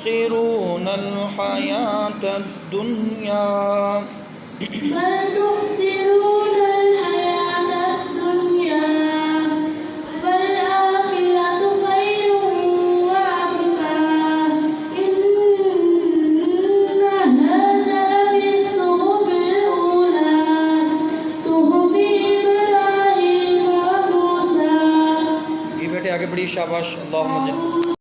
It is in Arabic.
تؤثرون الحياة الدنيا تؤثرون الحياة الدنيا والآخرة خير وأبقى إن هذا لفي الصحف الأولى صحف إبراهيم وموسى. ये बेटे आगे बढ़िए, शाबाश, अल्लाहुम्मा ज़िद।